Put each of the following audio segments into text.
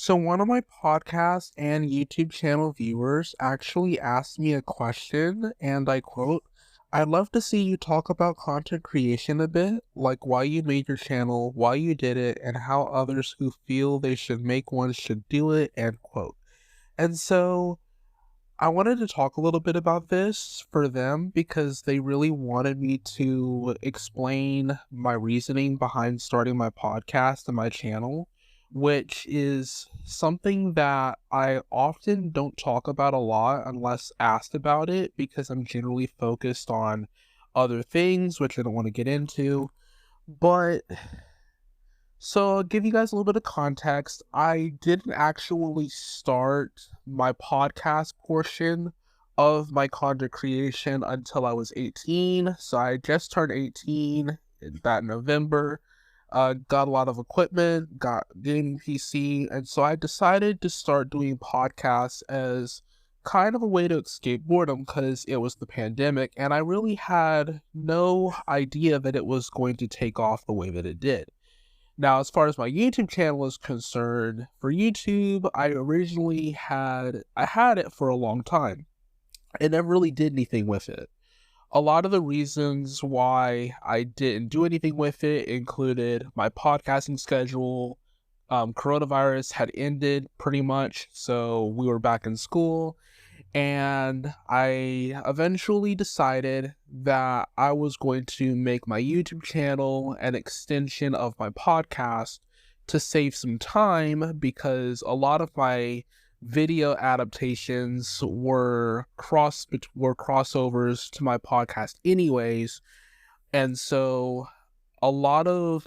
So one of my podcast and YouTube channel viewers actually asked me a question, and I quote, "I'd love to see you talk about content creation a bit, like why you made your channel, why you did it, and how others who feel they should make one should do it," end quote. And so I wanted to talk a little bit about this for them because they really wanted me to explain my reasoning behind starting my podcast and my channel, which is something that I often don't talk about a lot unless asked about it because I'm generally focused on other things, which I don't want to get into. But so I'll give you guys a little bit of context. I didn't actually start my podcast portion of my content creation until I was 18. So I just turned 18 that November. Got a lot of equipment, got gaming PC, and so I decided to start doing podcasts as kind of a way to escape boredom because it was the pandemic, and I really had no idea that it was going to take off the way that it did. Now, as far as my YouTube channel is concerned, for YouTube, I had it for a long time. I never really did anything with it. A lot of the reasons why I didn't do anything with it included my podcasting schedule. Coronavirus had ended pretty much, so we were back in school. And I eventually decided that I was going to make my YouTube channel an extension of my podcast to save some time because a lot of my video adaptations were crossovers to my podcast anyways. And so a lot of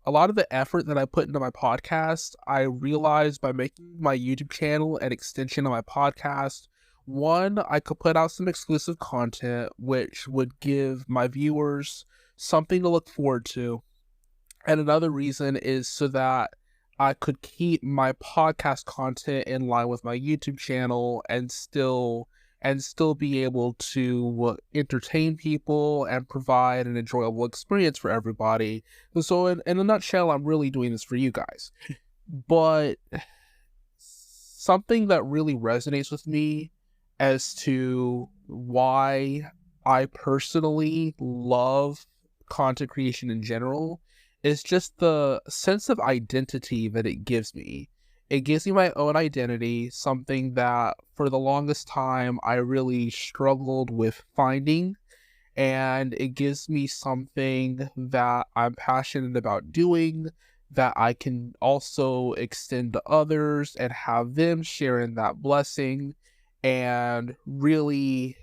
the effort that I put into my podcast, I realized by making my YouTube channel an extension of my podcast, one, I could put out some exclusive content, which would give my viewers something to look forward to. And another reason is so that I could keep my podcast content in line with my YouTube channel and still be able to entertain people and provide an enjoyable experience for everybody. So in a nutshell, I'm really doing this for you guys. But something that really resonates with me as to why I personally love content creation in general is just the sense of identity that it gives me. It gives me my own identity, something that for the longest time I really struggled with finding, and it gives me something that I'm passionate about doing, that I can also extend to others and have them share in that blessing, and really,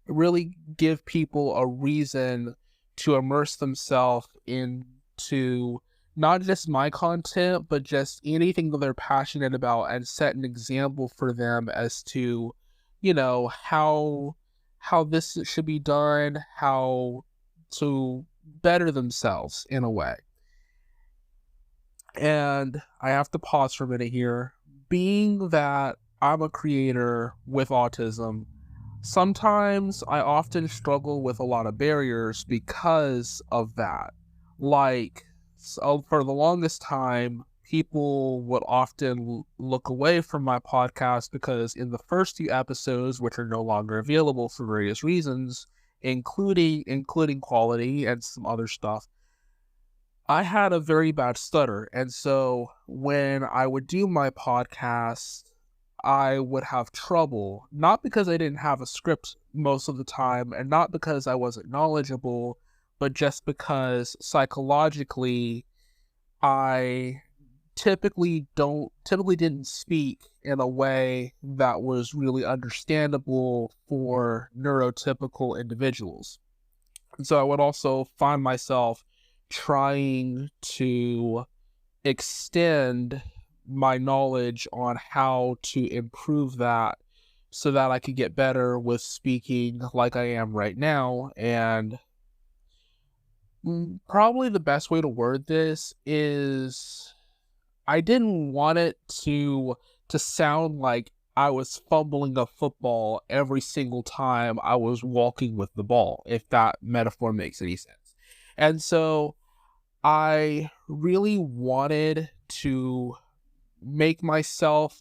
really give people a reason to immerse themselves into not just my content, but just anything that they're passionate about and set an example for them as to, how this should be done, how to better themselves in a way. And I have to pause for a minute here. Being that I'm a creator with autism, sometimes I often struggle with a lot of barriers because of that. Like, so for the longest time, people would often look away from my podcast because in the first few episodes, which are no longer available for various reasons, including quality and some other stuff, I had a very bad stutter. And so when I would do my podcast, I would have trouble, not because I didn't have a script most of the time, and not because I wasn't knowledgeable, but just because psychologically, I typically didn't speak in a way that was really understandable for neurotypical individuals. And so I would also find myself trying to extend my knowledge on how to improve that so that I could get better with speaking like I am right now. And probably the best way to word this is I didn't want it to sound like I was fumbling a football every single time I was walking with the ball, if that metaphor makes any sense. And so I really wanted to make myself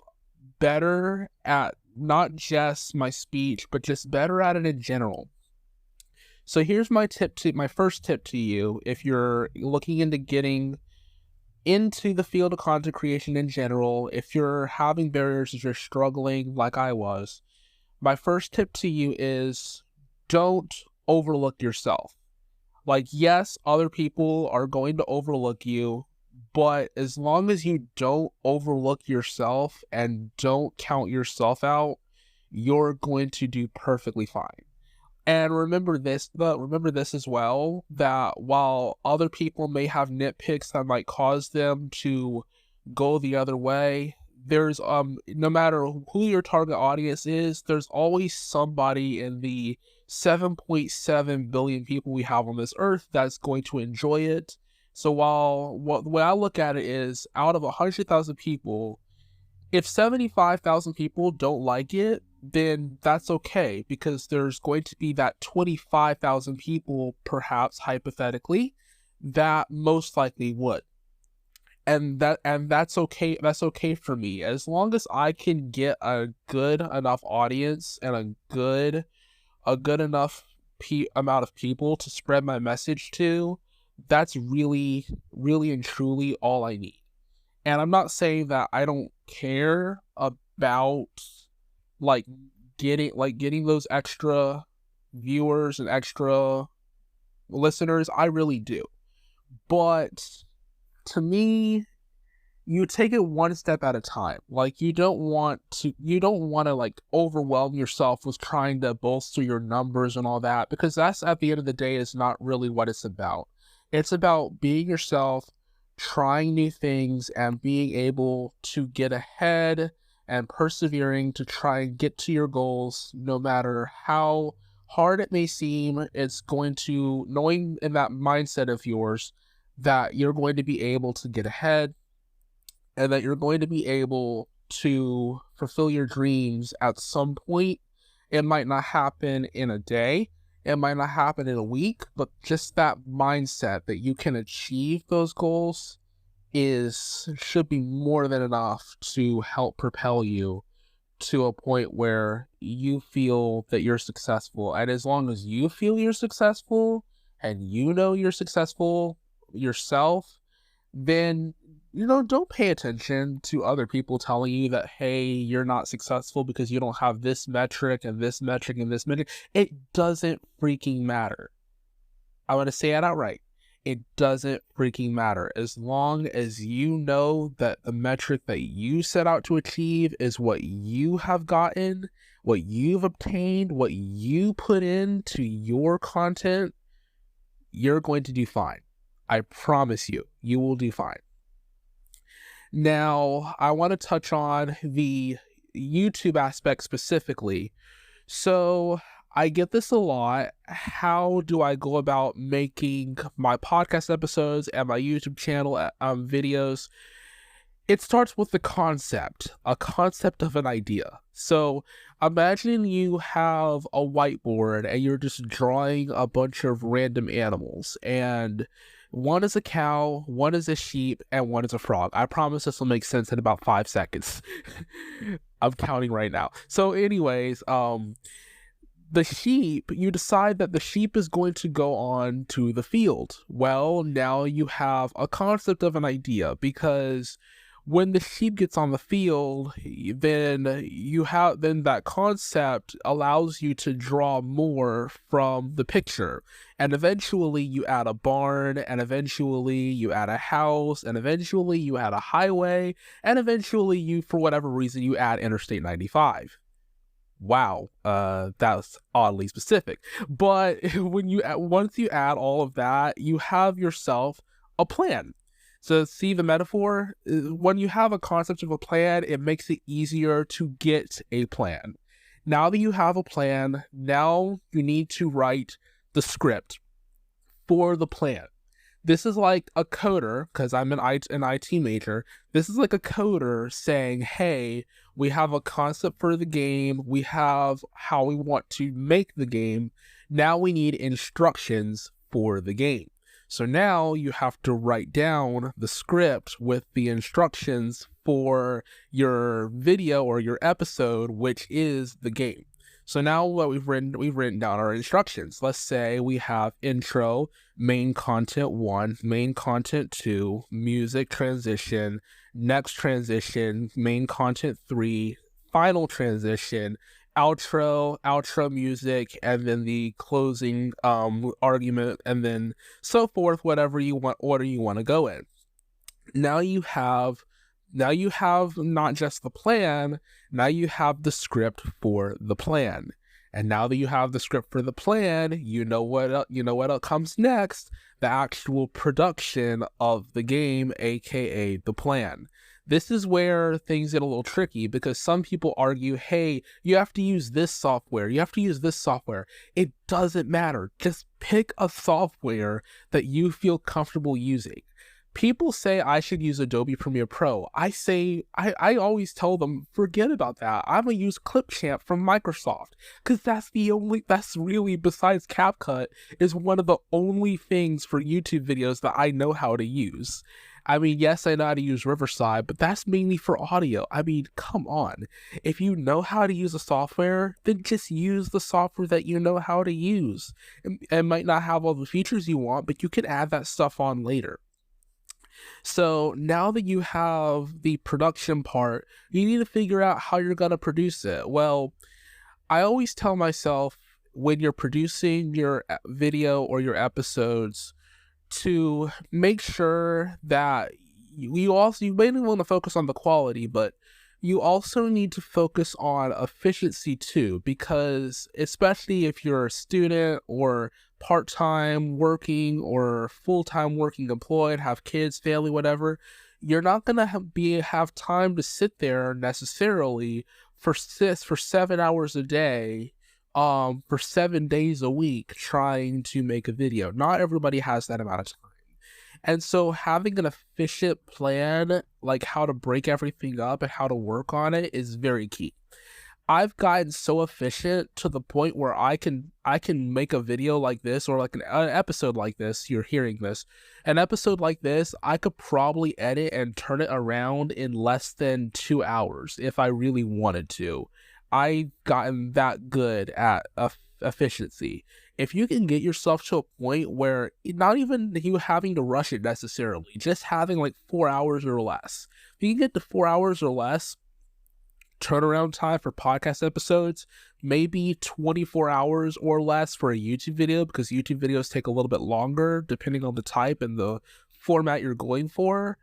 better at not just my speech, but just better at it in general. So here's my first tip to you if you're looking into getting into the field of content creation in general. If you're having barriers, if you're struggling like I was, my first tip to you is don't overlook yourself. Like, yes, other people are going to overlook you, but as long as you don't overlook yourself and don't count yourself out, you're going to do perfectly fine. And remember this as well, that while other people may have nitpicks that might cause them to go the other way, there's no matter who your target audience is, there's always somebody in the 7.7 billion people we have on this earth that's going to enjoy it. So the way I look at it is, out of 100,000 people, if 75,000 people don't like it, then that's okay, because there's going to be that 25,000 people, perhaps hypothetically, that most likely would. And that's okay. That's okay for me, as long as I can get a good enough audience and a good enough amount of people to spread my message to. That's really, really and truly all I need. And I'm not saying that I don't care about getting those extra viewers and extra listeners. I really do. But to me, you take it one step at a time. Like, you don't want to like overwhelm yourself with trying to bolster your numbers and all that, because that's, at the end of the day, is not really what it's about. It's about being yourself, trying new things, and being able to get ahead and persevering to try and get to your goals, no matter how hard it may seem. It's going to, knowing in that mindset of yours that you're going to be able to get ahead, and that you're going to be able to fulfill your dreams at some point. It might not happen in a day, it might not happen in a week, but just that mindset that you can achieve those goals should be more than enough to help propel you to a point where you feel that you're successful. And as long as you feel you're successful, and you know you're successful yourself, then don't pay attention to other people telling you that, hey, you're not successful because you don't have this metric and this metric and this metric. It doesn't freaking matter. I want to say it outright. It doesn't freaking matter. As long as you know that the metric that you set out to achieve is what you have gotten, what you've obtained, what you put into your content, you're going to do fine. I promise you, you will do fine. Now, I want to touch on the YouTube aspect specifically. So, I get this a lot. How do I go about making my podcast episodes and my YouTube channel videos? It starts with a concept of an idea. So, imagine you have a whiteboard and you're just drawing a bunch of random animals, and one is a cow, one is a sheep, and one is a frog. I promise this will make sense in about 5 seconds. I'm counting right now. So anyways, the sheep, you decide that the sheep is going to go on to the field. Well, now you have a concept of an idea, because when the sheep gets on the field, then that concept allows you to draw more from the picture. And eventually you add a barn, and eventually you add a house, and eventually you add a highway, and eventually you, for whatever reason, you add Interstate 95. Wow, that's oddly specific. But once you add all of that, you have yourself a plan. So see the metaphor? When you have a concept of a plan, it makes it easier to get a plan. Now that you have a plan, now you need to write the script for the plan. This is like a coder, because I'm an IT major. This is like a coder saying, hey, we have a concept for the game. We have how we want to make the game. Now we need instructions for the game. So now you have to write down the script with the instructions for your video or your episode, which is the game. So now what we've written down our instructions. Let's say we have intro, main content 1, main content 2, music transition, next transition, main content 3, final transition, outro music, and then the closing argument, and then so forth, whatever you want, order you want to go in. Now you have not just the plan, now you have the script for the plan. And now that you have the script for the plan, you know what comes next, the actual production of the game, aka the plan. This is where things get a little tricky, because some people argue, hey, you have to use this software, you have to use this software. It doesn't matter. Just pick a software that you feel comfortable using. People say I should use Adobe Premiere Pro. I always tell them, forget about that. I'm gonna use Clipchamp from Microsoft, because that's really, besides CapCut, is one of the only things for YouTube videos that I know how to use. I mean, yes, I know how to use Riverside, but that's mainly for audio. I mean, come on. If you know how to use a software, then just use the software that you know how to use. It might not have all the features you want, but you can add that stuff on later. So now that you have the production part, you need to figure out how you're going to produce it. Well, I always tell myself, when you're producing your video or your episodes, to make sure that you mainly want to focus on the quality, but you also need to focus on efficiency too, because especially if you're a student or part-time working or full-time working employed, have kids, family, whatever, you're not going to have time to sit there necessarily for 7 hours a day, for 7 days a week trying to make a video. Not everybody has that amount of time. And so having an efficient plan, like how to break everything up and how to work on it, is very key. I've gotten so efficient to the point where I can make a video like this, or like an episode like this. You're hearing this, an episode like this, I could probably edit and turn it around in less than 2 hours if I really wanted to. I've gotten that good at efficiency. If you can get yourself to a point where not even you having to rush it necessarily, just having like 4 hours or less. If you can get to 4 hours or less, turnaround time for podcast episodes, maybe 24 hours or less for a YouTube video, because YouTube videos take a little bit longer depending on the type and the format you're going for,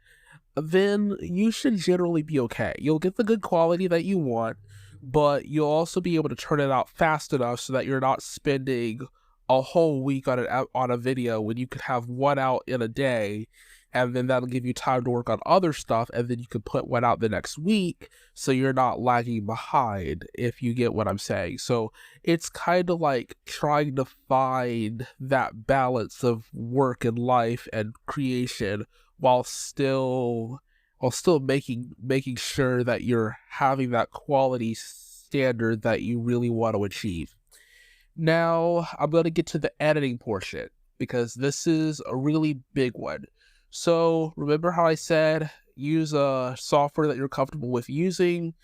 then you should generally be okay. You'll get the good quality that you want, but you'll also be able to turn it out fast enough so that you're not spending a whole week on a video when you could have one out in a day, and then that'll give you time to work on other stuff, and then you can put one out the next week so you're not lagging behind, if you get what I'm saying. So it's kind of like trying to find that balance of work and life and creation while still making sure that you're having that quality standard that you really want to achieve. Now, I'm going to get to the editing portion, because this is a really big one. So, remember how I said use a software that you're comfortable with using?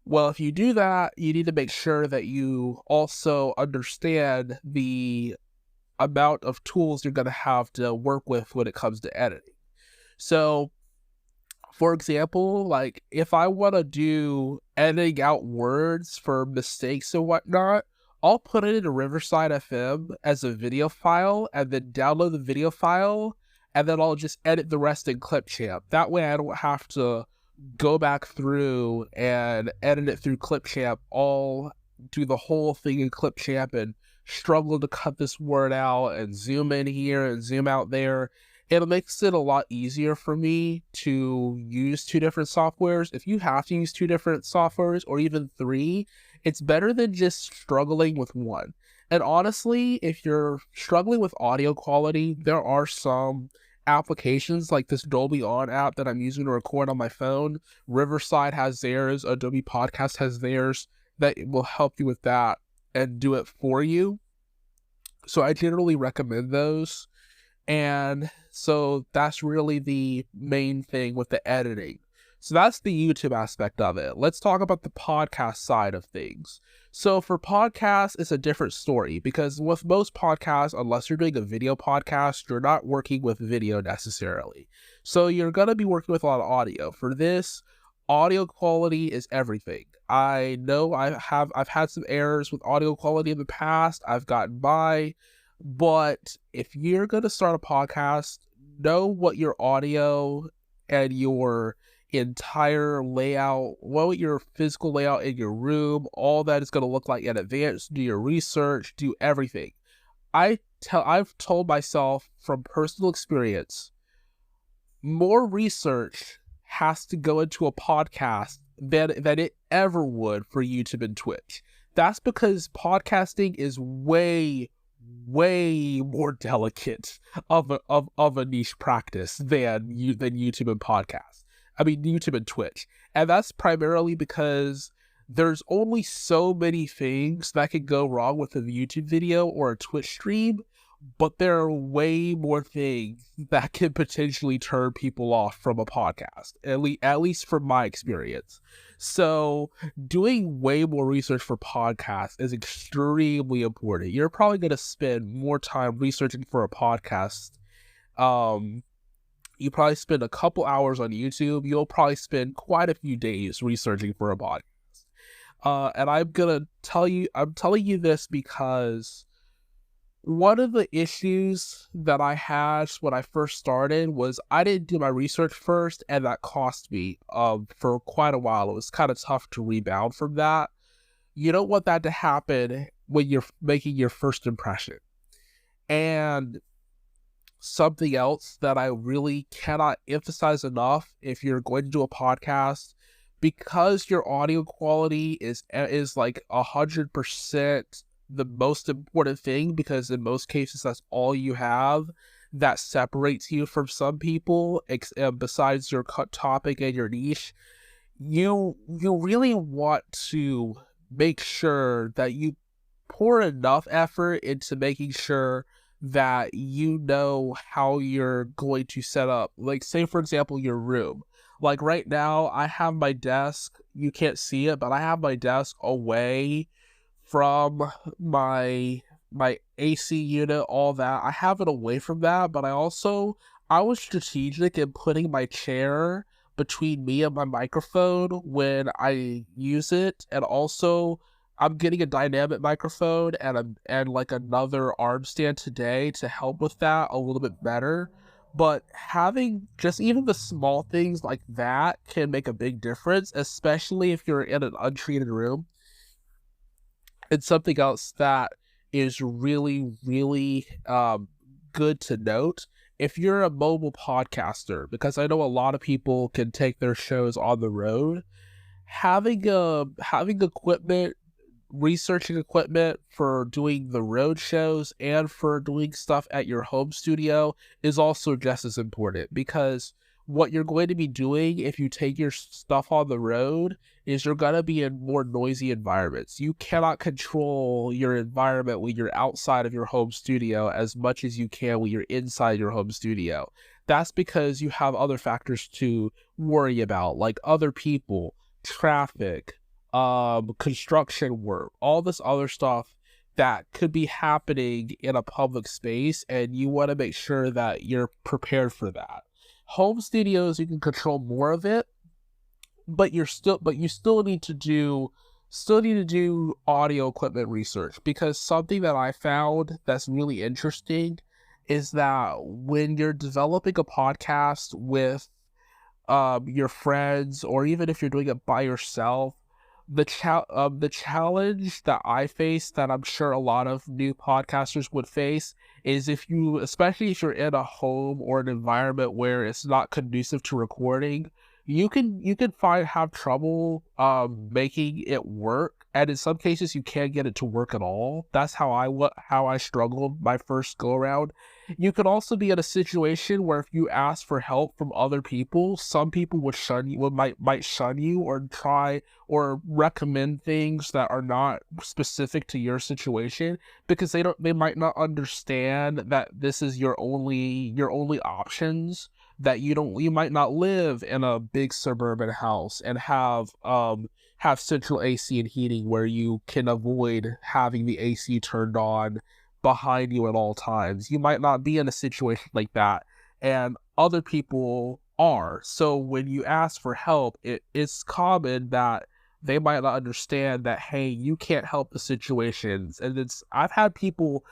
Well, if you do that, you need to make sure that you also understand the amount of tools you're going to have to work with when it comes to editing. So, for example, like if I want to do editing out words for mistakes and whatnot, I'll put it into Riverside FM as a video file and then download the video file, and then I'll just edit the rest in Clipchamp. That way I don't have to go back through and edit it through Clipchamp, do the whole thing in Clipchamp and struggle to cut this word out and zoom in here and zoom out there. It makes it a lot easier for me to use 2 different softwares. If you have to use 2 different softwares, or even 3, it's better than just struggling with one. And honestly, if you're struggling with audio quality, there are some applications like this Dolby On app that I'm using to record on my phone. Riverside has theirs, Adobe Podcast has theirs, that will help you with that and do it for you. So I generally recommend those. And so that's really the main thing with the editing. So that's the YouTube aspect of it. Let's talk about the podcast side of things. So for podcasts, it's a different story because with most podcasts, unless you're doing a video podcast, you're not working with video necessarily. So you're going to be working with a lot of audio. For this, audio quality is everything. I know I've had some errors with audio quality in the past. I've gotten by, but if you're going to start a podcast, know what your audio and your entire layout, what your physical layout in your room, all that is going to look like in advance. Do your research, do everything. I've told myself from personal experience, more research has to go into a podcast than it ever would for YouTube and Twitch. That's because podcasting is way more delicate of a niche practice than YouTube and podcasts. I mean, YouTube and Twitch. And that's primarily because there's only so many things that could go wrong with a YouTube video or a Twitch stream, but there are way more things that can potentially turn people off from a podcast, at least from my experience. So doing way more research for podcasts is extremely important. You're probably going to spend more time researching for a podcast. You probably spend a couple hours on YouTube. You'll probably spend quite a few days researching for a podcast. And I'm telling you this because one of the issues that I had when I first started was I didn't do my research first, and that cost me for quite a while. It was kind of tough to rebound from that. You don't want that to happen when you're making your first impression. And something else that I really cannot emphasize enough, if you're going to do a podcast, because your audio quality is like 100% the most important thing, because in most cases that's all you have that separates you from some people, besides your topic and your niche. You really want to make sure that you pour enough effort into making sure that you know how you're going to set up, like, say for example, your room. Like right now I have my desk, you can't see it, but I have my desk away from my AC unit, all that. I have it away from that, but I was strategic in putting my chair between me and my microphone when I use it, and also I'm getting a dynamic microphone and like another arm stand today to help with that a little bit better. But having just even the small things like that can make a big difference, especially if you're in an untreated room. And something else that is really, really good to note, if you're a mobile podcaster, because I know a lot of people can take their shows on the road, having equipment, researching equipment for doing the road shows and for doing stuff at your home studio is also just as important, because what you're going to be doing if you take your stuff on the road is you're going to be in more noisy environments. You cannot control your environment when you're outside of your home studio as much as you can when you're inside your home studio. That's because you have other factors to worry about, like other people, traffic, construction work, all this other stuff that could be happening in a public space, and you want to make sure that you're prepared for that. Home studios, you can control more of it, but you still need to do audio equipment research, because something that I found that's really interesting is that when you're developing a podcast with your friends, or even if you're doing it by yourself, the challenge that I face, that I'm sure a lot of new podcasters would face, is especially if you're in a home or an environment where it's not conducive to recording, you can have trouble making it work, and in some cases you can't get it to work at all. That's how I struggled my first go around. You could also be in a situation where if you ask for help from other people, some people would shun you, might shun you or try or recommend things that are not specific to your situation because they might not understand that this is your only options, that you might not live in a big suburban house and have central AC and heating where you can avoid having the AC turned on behind you at all times. You might not be in a situation like that, and other people are. So when you ask for help, it's common that they might not understand that, hey, you can't help the situations. And I've had people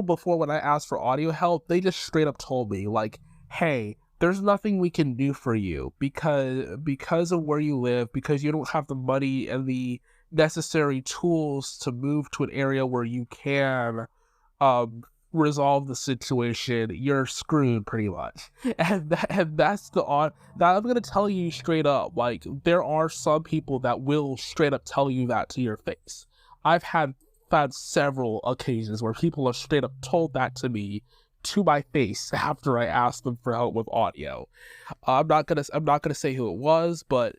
before when I asked for audio help, they just straight up told me like, hey, there's nothing we can do for you because of where you live, because you don't have the money and the necessary tools to move to an area where you can resolve the situation. You're screwed pretty much. And that's the odd that I'm gonna tell you straight up. Like, there are some people that will straight up tell you that to your face. I've had several occasions where people have straight up told that to me to my face after I asked them for help with audio. I'm not gonna say who it was, but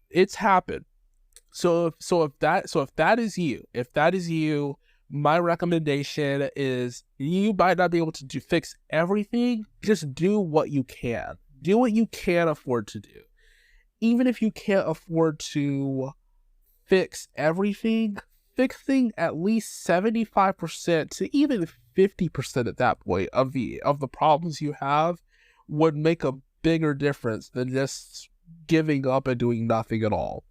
it's happened. So if that is you, my recommendation is, you might not be able to fix everything. Just do what you can. Do what you can afford to do. Even if you can't afford to fix everything, fixing at least 75% to even 50% at that point of the problems you have would make a bigger difference than just giving up and doing nothing at all.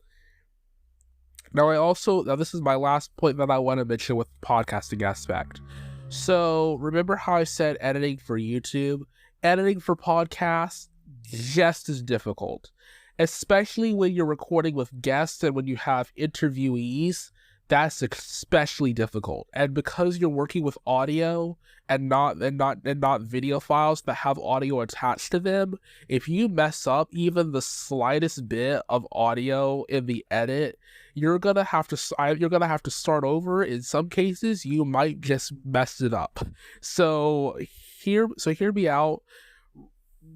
Now this is my last point that I want to mention with the podcasting aspect. So remember how I said editing for YouTube? Editing for podcasts, just as difficult. Especially when you're recording with guests and when you have interviewees, that's especially difficult. And because you're working with audio and not video files that have audio attached to them, if you mess up even the slightest bit of audio in the edit, you're gonna have to start over. In some cases, you might just mess it up. So hear me out.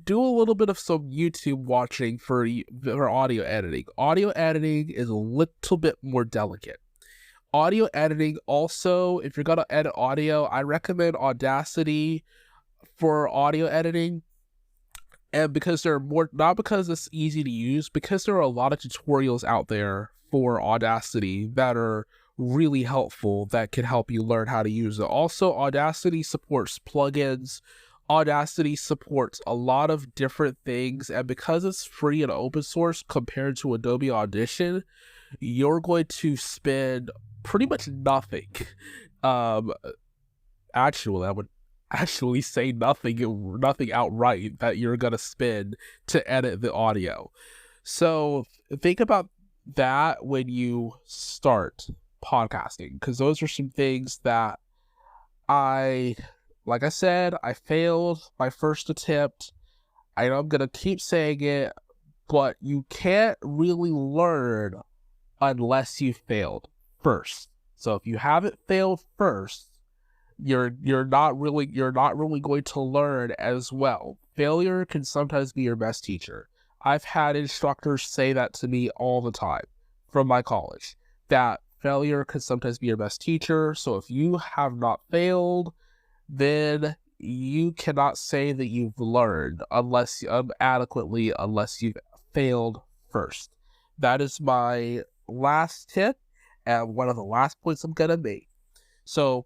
Do a little bit of some YouTube watching for audio editing. Audio editing is a little bit more delicate. Audio editing also, if you're gonna edit audio, I recommend Audacity for audio editing. And because not because it's easy to use, because there are a lot of tutorials out there for Audacity that are really helpful, that can help you learn how to use it. Also, Audacity supports plugins. Audacity supports a lot of different things, and because it's free and open source compared to Adobe Audition, you're going to spend pretty much nothing. Actually, I would actually say nothing outright that you're gonna spend to edit the audio. So think about that when you start podcasting, because those are some things that like I said, I failed my first attempt. I know I'm gonna keep saying it, but you can't really learn unless you failed first. So if you haven't failed first, you're not really going to learn as well. Failure can sometimes be your best teacher. I've had instructors say that to me all the time from my college, that failure can sometimes be your best teacher. So if you have not failed, then you cannot say that you've learned adequately unless you've failed first. That is my last tip and one of the last points I'm gonna make. So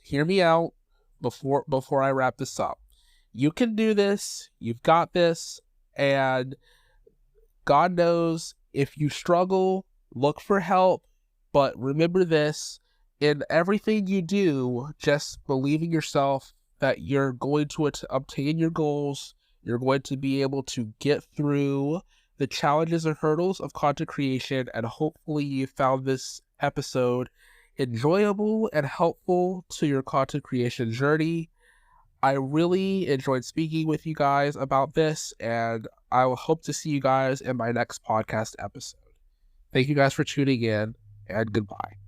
hear me out before I wrap this up. You can do this. You've got this. And God knows, if you struggle, look for help. But remember this: in everything you do, just believe in yourself that you're going to obtain your goals. You're going to be able to get through the challenges and hurdles of content creation, and hopefully you found this episode enjoyable and helpful to your content creation journey. I really enjoyed speaking with you guys about this, and I will hope to see you guys in my next podcast episode. Thank you guys for tuning in, and goodbye.